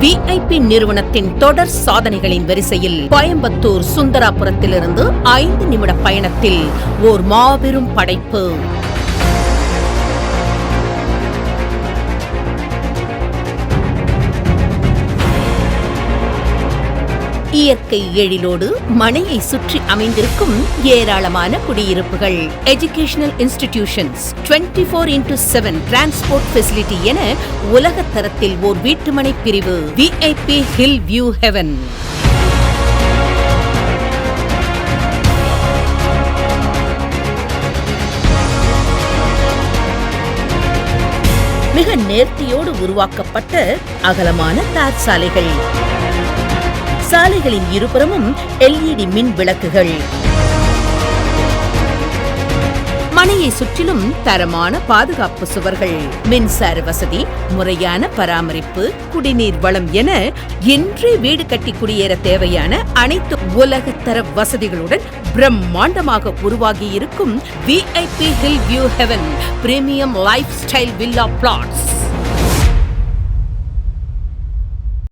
VIP நிறுவனத்தின் தொடர் சாதனைகளின் வரிசையில் கோயம்புத்தூர் சுந்தராபுரத்திலிருந்து 5 நிமிட பயணத்தில் ஓர் மாபெரும் படைப்பு. இயற்கை எழிலோடு மனையை சுற்றி அமைந்திருக்கும் ஏராளமான குடியிருப்புகள், educational institutions, 24x7 transport facility என உலக தரத்தில் ஓர் வீட்டுமனை பிரிவு விஐபி ஹில் வியூ ஹெவன். மிக நேர்த்தியோடு உருவாக்கப்பட்ட அகலமான தார் சாலைகள், சாலைகளின் இருபுறமும் LED மின் விளக்குகள், மனையை சுற்றிலும் தரமான பாதுகாப்பு சுவர்கள், மின்சார வசதி, முறையான பராமரிப்பு, குடிநீர் வளம் என இன்றே வீடு கட்டி குடியேற தேவையான அனைத்து உலகத்தர வசதிகளுடன் பிரம்மாண்டமாக உருவாகி இருக்கும் VIP hill view heaven premium lifestyle villa plots.